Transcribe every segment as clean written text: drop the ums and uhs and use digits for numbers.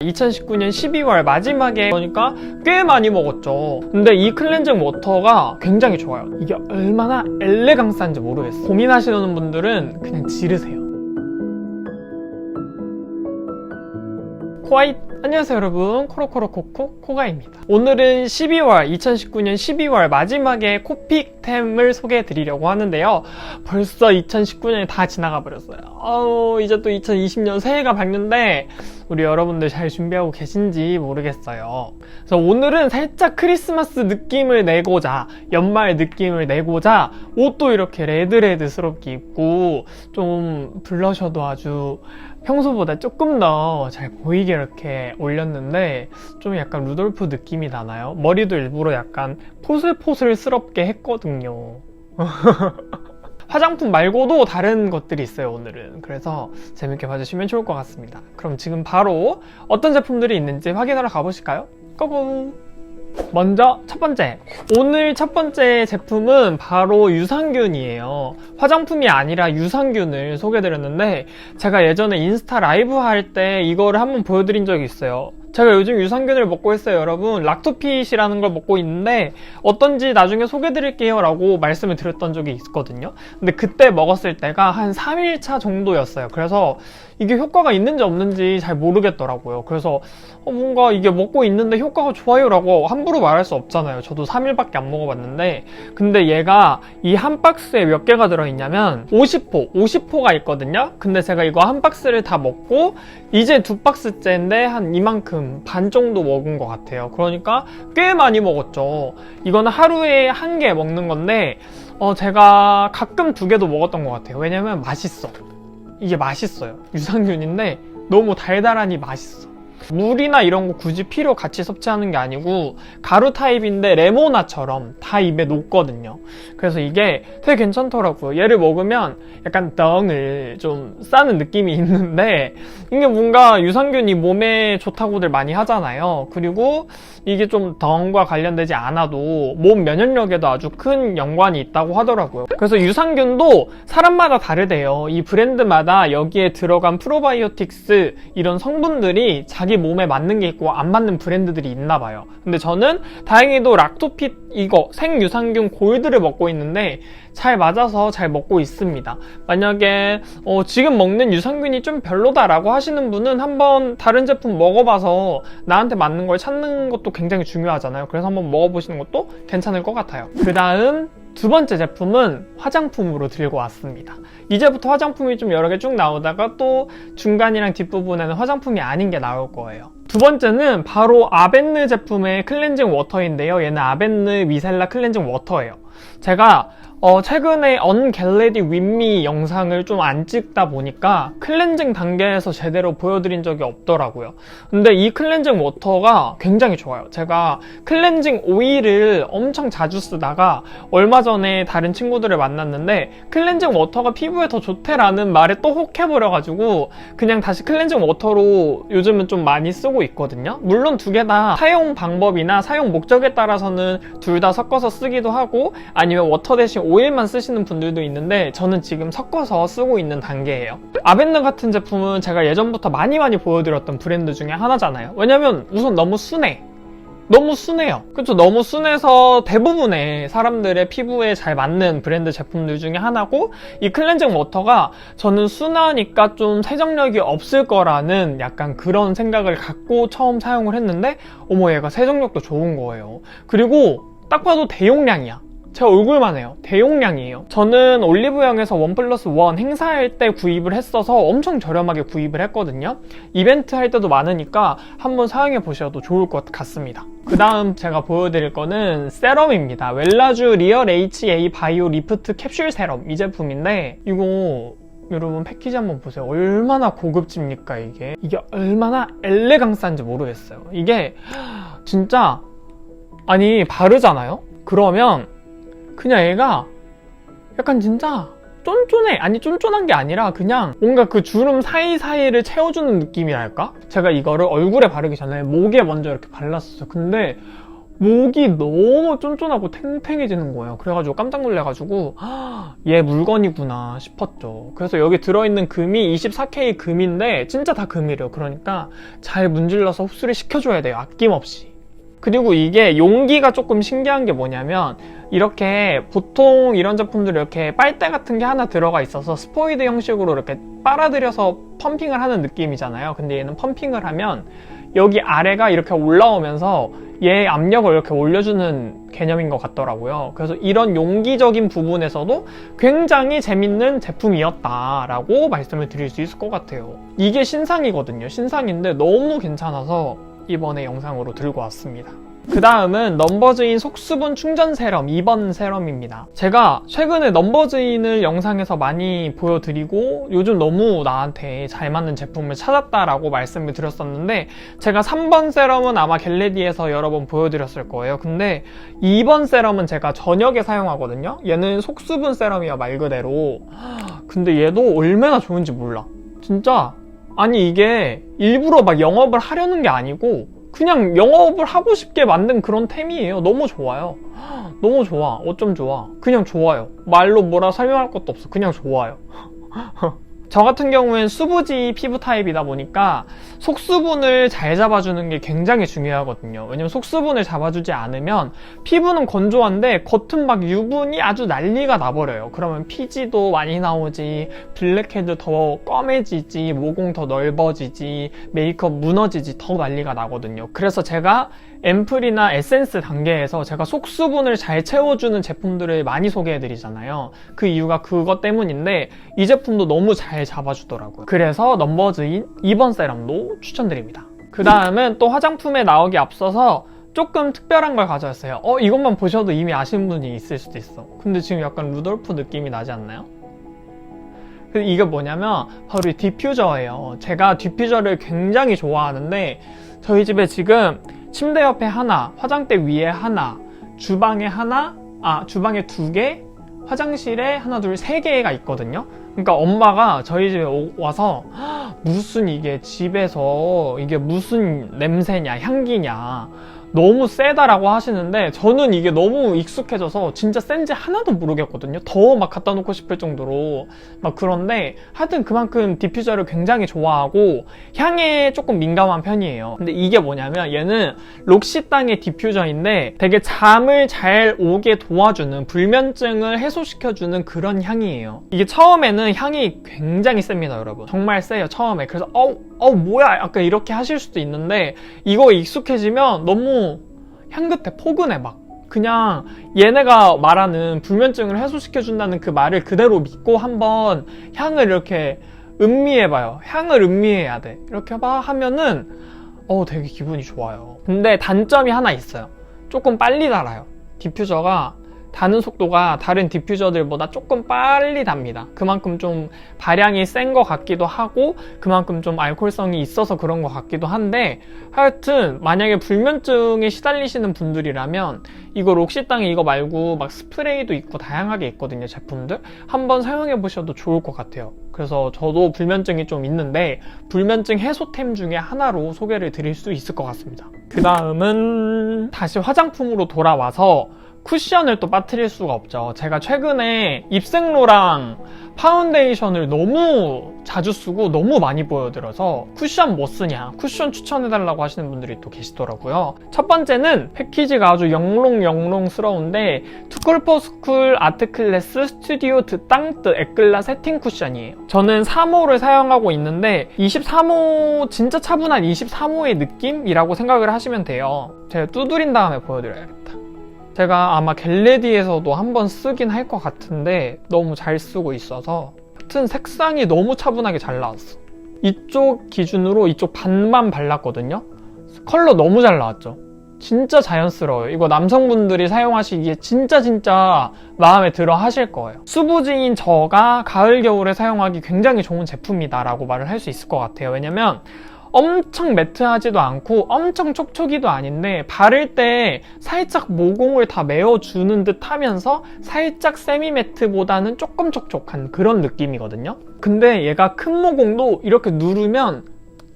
2019년 12월 마지막에 그러니까 꽤 많이 먹었죠. 근데 이 클렌징 워터가 굉장히 좋아요. 이게 얼마나 엘레강스한지 모르겠어요. 고민하시는 분들은 그냥 지르세요. 코아잇! 안녕하세요 여러분, 코로코로코코 코가입니다. 오늘은 2019년 12월 마지막에 코픽템을 소개해 드리려고 하는데요. 벌써 2019년이 다 지나가 버렸어요. 이제 또 2020년 새해가 밝는데 우리 여러분들 잘 준비하고 계신지 모르겠어요. 그래서 오늘은 살짝 크리스마스 느낌을 내고자, 연말 느낌을 내고자 옷도 이렇게 레드스럽게 입고 좀 블러셔도 아주 평소보다 조금 더 잘 보이게 이렇게 올렸는데 좀 약간 루돌프 느낌이 나나요? 머리도 일부러 약간 포슬포슬스럽게 했거든요. 화장품 말고도 다른 것들이 있어요 오늘은. 그래서 재밌게 봐주시면 좋을 것 같습니다. 그럼 지금 바로 어떤 제품들이 있는지 확인하러 가보실까요? 고고! 먼저 첫 번째, 오늘 첫 번째 제품은 바로 유산균이에요. 화장품이 아니라 유산균을 소개해드렸는데 제가 예전에 인스타 라이브 할 때 이거를 한번 보여드린 적이 있어요. 제가 요즘 유산균을 먹고 있어요 여러분. 락토핏이라는 걸 먹고 있는데 어떤지 나중에 소개해드릴게요 라고 말씀을 드렸던 적이 있거든요. 근데 그때 먹었을 때가 한 3일차 정도였어요. 그래서 이게 효과가 있는지 없는지 잘 모르겠더라고요. 그래서 뭔가 이게 먹고 있는데 효과가 좋아요 라고 함부로 말할 수 없잖아요. 저도 3일밖에 안 먹어봤는데. 근데 얘가 이 한 박스에 몇 개가 들어있냐면 50호가 있거든요. 근데 제가 이거 한 박스를 다 먹고 이제 2박스째인데 한 이만큼 반 정도 먹은 것 같아요. 그러니까 꽤 많이 먹었죠. 이거는 하루에 한 개 먹는 건데 제가 가끔 2개도 먹었던 것 같아요. 왜냐면 맛있어. 이게 맛있어요. 유산균인데 너무 달달하니 맛있어. 물이나 이런 거 굳이 필요 같이 섭취하는 게 아니고 가루 타입인데 레모나처럼 다 입에 녹거든요. 그래서 이게 되게 괜찮더라고요. 얘를 먹으면 약간 덩을 좀 싸는 느낌이 있는데 이게 뭔가 유산균이 몸에 좋다고들 많이 하잖아요. 그리고 이게 좀 덩과 관련되지 않아도 몸 면역력에도 아주 큰 연관이 있다고 하더라고요. 그래서 유산균도 사람마다 다르대요. 이 브랜드마다 여기에 들어간 프로바이오틱스 이런 성분들이 자기 몸에 맞는 게 있고 안 맞는 브랜드들이 있나 봐요. 근데 저는 다행히도 락토핏 이거 생유산균 골드를 먹고 있는데 잘 맞아서 잘 먹고 있습니다. 만약에 지금 먹는 유산균이 좀 별로다라고 하시는 분은 한번 다른 제품 먹어봐서 나한테 맞는 걸 찾는 것도 굉장히 중요하잖아요. 그래서 한번 먹어보시는 것도 괜찮을 것 같아요. 그 다음 두 번째 제품은 화장품으로 들고 왔습니다. 이제부터 화장품이 좀 여러 개 쭉 나오다가 또 중간이랑 뒷부분에는 화장품이 아닌 게 나올 거예요. 두 번째는 바로 아벤느 제품의 클렌징 워터인데요. 얘는 아벤느 미셀라 클렌징 워터예요. 제가 최근에 언갤레디 윗미 영상을 좀 안 찍다 보니까 클렌징 단계에서 제대로 보여드린 적이 없더라고요. 근데 이 클렌징 워터가 굉장히 좋아요. 제가 클렌징 오일을 엄청 자주 쓰다가 얼마 전에 다른 친구들을 만났는데 클렌징 워터가 피부에 더 좋대라는 말에 또 혹해버려가지고 그냥 다시 클렌징 워터로 요즘은 좀 많이 쓰고 있거든요. 물론 2개 다 사용 방법이나 사용 목적에 따라서는 둘 다 섞어서 쓰기도 하고 아니면 워터 대신 오일만 쓰시는 분들도 있는데 저는 지금 섞어서 쓰고 있는 단계예요. 아벤느 같은 제품은 제가 예전부터 많이 보여드렸던 브랜드 중에 하나잖아요. 왜냐면 우선 너무 순해. 너무 순해요. 그쵸? 너무 순해서 대부분의 사람들의 피부에 잘 맞는 브랜드 제품들 중에 하나고 이 클렌징 워터가 저는 순하니까 좀 세정력이 없을 거라는 약간 그런 생각을 갖고 처음 사용을 했는데 어머 얘가 세정력도 좋은 거예요. 그리고 딱 봐도 대용량이야. 제 얼굴만 해요. 대용량이에요. 저는 올리브영에서 1+1 행사할 때 구입을 했어서 엄청 저렴하게 구입을 했거든요. 이벤트 할 때도 많으니까 한번 사용해 보셔도 좋을 것 같습니다. 그 다음 제가 보여드릴 거는 세럼입니다. 웰라쥬 리얼 HA 바이오 리프트 캡슐 세럼 이 제품인데 이거 여러분 패키지 한번 보세요. 얼마나 고급집니까 이게. 이게 얼마나 엘레강스한지 모르겠어요. 이게 진짜 아니 바르잖아요? 그러면 그냥 얘가 약간 진짜 쫀쫀해. 아니 쫀쫀한 게 아니라 그냥 뭔가 그 주름 사이사이를 채워주는 느낌이랄까? 제가 이거를 얼굴에 바르기 전에 목에 먼저 이렇게 발랐었어요. 근데 목이 너무 쫀쫀하고 탱탱해지는 거예요. 그래가지고 깜짝 놀래가지고 얘 물건이구나 싶었죠. 그래서 여기 들어있는 금이 24K 금인데 진짜 다 금이래요. 그러니까 잘 문질러서 흡수를 시켜줘야 돼요. 아낌없이. 그리고 이게 용기가 조금 신기한 게 뭐냐면 이렇게 보통 이런 제품들 이렇게 빨대 같은 게 하나 들어가 있어서 스포이드 형식으로 이렇게 빨아들여서 펌핑을 하는 느낌이잖아요. 근데 얘는 펌핑을 하면 여기 아래가 이렇게 올라오면서 얘 압력을 이렇게 올려주는 개념인 것 같더라고요. 그래서 이런 용기적인 부분에서도 굉장히 재밌는 제품이었다라고 말씀을 드릴 수 있을 것 같아요. 이게 신상이거든요. 신상인데 너무 괜찮아서 이번에 영상으로 들고 왔습니다. 그 다음은 넘버즈인 속수분 충전 세럼 2번 세럼입니다. 제가 최근에 넘버즈인을 영상에서 많이 보여드리고 요즘 너무 나한테 잘 맞는 제품을 찾았다라고 말씀을 드렸었는데 제가 3번 세럼은 아마 겟레디에서 여러 번 보여드렸을 거예요. 근데 2번 세럼은 제가 저녁에 사용하거든요. 얘는 속수분 세럼이야 말 그대로. 근데 얘도 얼마나 좋은지 몰라. 진짜 아니 이게 일부러 막 영업을 하려는 게 아니고 그냥 영업을 하고 싶게 만든 그런 템이에요. 너무 좋아요. 너무 좋아. 어쩜 좋아. 그냥 좋아요. 말로 뭐라 설명할 것도 없어. 그냥 좋아요. 저 같은 경우엔 수부지 피부 타입이다 보니까 속수분을 잘 잡아주는 게 굉장히 중요하거든요. 왜냐면 속수분을 잡아주지 않으면 피부는 건조한데 겉은 막 유분이 아주 난리가 나버려요. 그러면 피지도 많이 나오지, 블랙헤드 더 검해지지, 모공 더 넓어지지, 메이크업 무너지지, 더 난리가 나거든요. 그래서 제가 앰플이나 에센스 단계에서 제가 속수분을 잘 채워주는 제품들을 많이 소개해드리잖아요. 그 이유가 그것 때문인데 이 제품도 너무 잘 잡아주더라고요. 그래서 넘버즈인 2번 세럼도 추천드립니다. 그 다음은 또 화장품에 나오기 앞서서 조금 특별한 걸 가져왔어요. 이것만 보셔도 이미 아시는 분이 있을 수도 있어. 근데 지금 약간 루돌프 느낌이 나지 않나요? 이게 뭐냐면 바로 이 디퓨저예요. 제가 디퓨저를 굉장히 좋아하는데 저희 집에 지금 침대 옆에 하나, 화장대 위에 하나, 주방에 하나, 주방에 2개, 화장실에 하나, 둘, 3개가 있거든요. 그러니까 엄마가 저희 집에 와서 무슨 이게 집에서 이게 무슨 냄새냐, 향기냐, 너무 세다라고 하시는데 저는 이게 너무 익숙해져서 진짜 센지 하나도 모르겠거든요. 더 막 갖다 놓고 싶을 정도로 막 그런데 하여튼 그만큼 디퓨저를 굉장히 좋아하고 향에 조금 민감한 편이에요. 근데 이게 뭐냐면 얘는 록시땅의 디퓨저인데 되게 잠을 잘 오게 도와주는 불면증을 해소시켜주는 그런 향이에요. 이게 처음에는 향이 굉장히 셉니다, 여러분. 정말 세요, 처음에. 그래서 뭐야 약간 이렇게 하실 수도 있는데 이거에 익숙해지면 너무 향긋해, 포근해. 막 그냥 얘네가 말하는 불면증을 해소시켜준다는 그 말을 그대로 믿고 한번 향을 이렇게 음미해봐요. 향을 음미해야 돼. 이렇게 하면은 되게 기분이 좋아요. 근데 단점이 하나 있어요. 조금 빨리 달아요. 디퓨저가 다는 속도가 다른 디퓨저들보다 조금 빨리 답니다. 그만큼 좀 발향이 센 것 같기도 하고 그만큼 좀 알코올성이 있어서 그런 것 같기도 한데 하여튼 만약에 불면증에 시달리시는 분들이라면 이거 록시땅에 이거 말고 막 스프레이도 있고 다양하게 있거든요, 제품들. 한번 사용해 보셔도 좋을 것 같아요. 그래서 저도 불면증이 좀 있는데 불면증 해소템 중에 하나로 소개를 드릴 수 있을 것 같습니다. 그 다음은 다시 화장품으로 돌아와서 쿠션을 또 빠뜨릴 수가 없죠. 제가 최근에 입생로랑 파운데이션을 너무 자주 쓰고 너무 많이 보여드려서 쿠션 뭐 쓰냐, 쿠션 추천해달라고 하시는 분들이 또 계시더라고요. 첫 번째는 패키지가 아주 영롱영롱스러운데 투쿨포스쿨 아트클래스 스튜디오 드땅뜨 에클라 세팅 쿠션이에요. 저는 3호를 사용하고 있는데 23호, 진짜 차분한 23호의 느낌이라고 생각을 하시면 돼요. 제가 두드린 다음에 보여드려야겠다. 제가 아마 겟레디에서도 한번 쓰긴 할 것 같은데 너무 잘 쓰고 있어서 하여튼 색상이 너무 차분하게 잘 나왔어. 이쪽 기준으로 이쪽 반만 발랐거든요. 컬러 너무 잘 나왔죠. 진짜 자연스러워요. 이거 남성분들이 사용하시기에 진짜 마음에 들어 하실 거예요. 수부지인 저가 가을 겨울에 사용하기 굉장히 좋은 제품이다 라고 말을 할 수 있을 것 같아요. 왜냐면 엄청 매트하지도 않고 엄청 촉촉이도 아닌데 바를 때 살짝 모공을 다 메워주는 듯 하면서 살짝 세미 매트보다는 조금 촉촉한 그런 느낌이거든요. 근데 얘가 큰 모공도 이렇게 누르면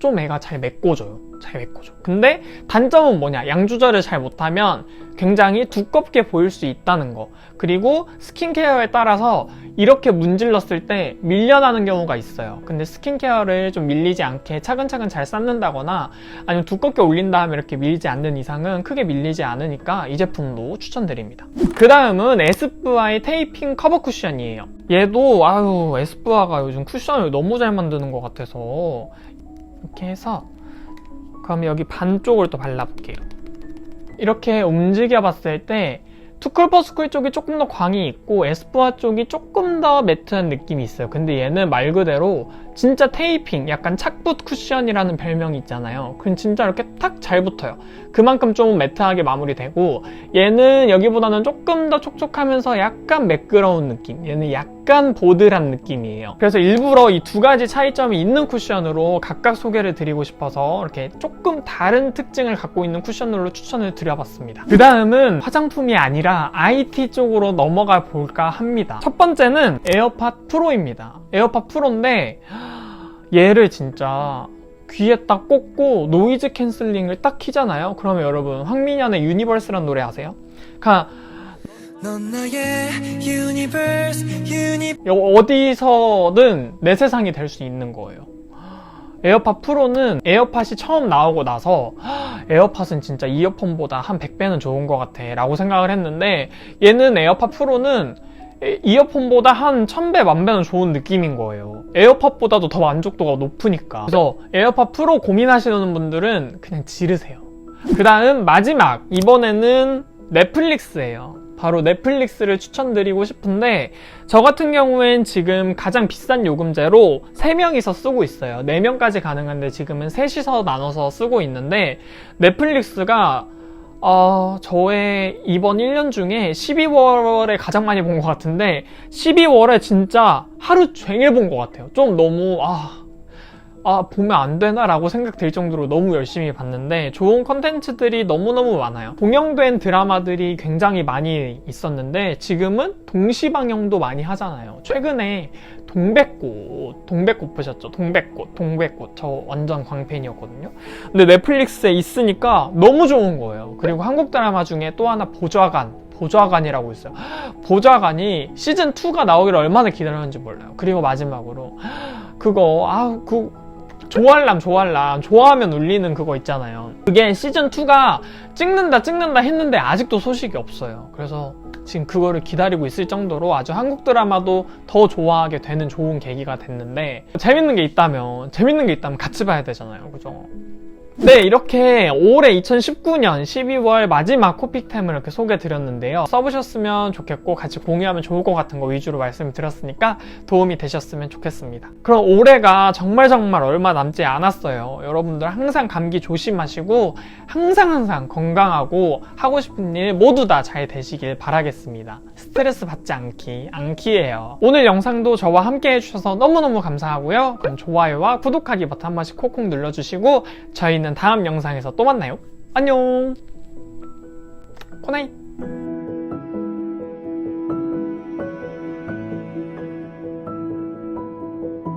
좀 애가 잘 메꿔져요. 잘 메꿔줘. 근데 단점은 뭐냐? 양 조절을 잘 못하면 굉장히 두껍게 보일 수 있다는 거. 그리고 스킨케어에 따라서 이렇게 문질렀을 때 밀려나는 경우가 있어요. 근데 스킨케어를 좀 밀리지 않게 차근차근 잘 쌓는다거나 아니면 두껍게 올린 다음에 이렇게 밀리지 않는 이상은 크게 밀리지 않으니까 이 제품도 추천드립니다. 그 다음은 에스쁘아의 테이핑 커버 쿠션이에요. 얘도 에스쁘아가 요즘 쿠션을 너무 잘 만드는 것 같아서 이렇게 해서 그럼 여기 반쪽을 또 발라볼게요. 이렇게 움직여 봤을 때 투쿨퍼스쿨 쪽이 조금 더 광이 있고 에스쁘아 쪽이 조금 더 매트한 느낌이 있어요. 근데 얘는 말 그대로 진짜 테이핑, 약간 착붙 쿠션이라는 별명이 있잖아요. 그럼 진짜 이렇게 탁 잘 붙어요. 그만큼 좀 매트하게 마무리되고, 얘는 여기보다는 조금 더 촉촉하면서 약간 매끄러운 느낌, 얘는 약간 보드란 느낌이에요. 그래서 일부러 이 두 가지 차이점이 있는 쿠션으로 각각 소개를 드리고 싶어서 이렇게 조금 다른 특징을 갖고 있는 쿠션으로 추천을 드려봤습니다. 그 다음은 화장품이 아니라 IT 쪽으로 넘어가 볼까 합니다. 첫 번째는 에어팟 프로입니다. 에어팟 프로인데 얘를 진짜 귀에 딱 꽂고 노이즈 캔슬링을 딱 키잖아요. 그러면 여러분 황민현의 유니버스라는 노래 아세요? 넌 나의 유니버스, 어디서든 내 세상이 될 수 있는 거예요. 에어팟 프로는 에어팟이 처음 나오고 나서 에어팟은 진짜 이어폰보다 한 100배는 좋은 것 같아 라고 생각을 했는데, 얘는 에어팟 프로는 이어폰보다 한 1000배, 1000배는 좋은 느낌인 거예요. 에어팟보다도 더 만족도가 높으니까. 그래서 에어팟 프로 고민하시는 분들은 그냥 지르세요. 그 다음 마지막, 이번에는 넷플릭스예요. 바로 넷플릭스를 추천드리고 싶은데, 저 같은 경우엔 지금 가장 비싼 요금제로 3명이서 쓰고 있어요. 4명까지 가능한데 지금은 셋이서 나눠서 쓰고 있는데, 넷플릭스가 저의 이번 1년 중에 12월에 가장 많이 본 것 같은데, 12월에 진짜 하루 종일 본 것 같아요. 좀 너무 보면 안 되나 라고 생각 들 정도로 너무 열심히 봤는데, 좋은 컨텐츠들이 너무너무 많아요. 동영된 드라마들이 굉장히 많이 있었는데 지금은 동시방영도 많이 하잖아요. 최근에 동백꽃 보셨죠? 동백꽃 저 완전 광팬이었거든요. 근데 넷플릭스에 있으니까 너무 좋은 거예요. 그리고 한국 드라마 중에 또 하나 보좌관이라고 있어요. 보좌관이 시즌2가 나오기를 얼마나 기다렸는지 몰라요. 그리고 마지막으로 조알람 좋아하면 울리는 그거 있잖아요. 그게 시즌2가 찍는다 했는데 아직도 소식이 없어요. 그래서 지금 그거를 기다리고 있을 정도로 아주 한국 드라마도 더 좋아하게 되는 좋은 계기가 됐는데, 재밌는 게 있다면 같이 봐야 되잖아요. 그죠? 네, 이렇게 올해 2019년 12월 마지막 코픽템을 이렇게 소개해드렸는데요. 써보셨으면 좋겠고 같이 공유하면 좋을 것 같은 거 위주로 말씀을 드렸으니까 도움이 되셨으면 좋겠습니다. 그럼 올해가 정말 얼마 남지 않았어요. 여러분들 항상 감기 조심하시고 항상 건강하고 하고 싶은 일 모두 다 잘 되시길 바라겠습니다. 스트레스 받지 않기예요. 오늘 영상도 저와 함께 해주셔서 너무너무 감사하고요. 그럼 좋아요와 구독하기 버튼 한 번씩 콕콕 눌러주시고 저희는 다음 영상에서 또 만나요. 안녕. 굿나잇.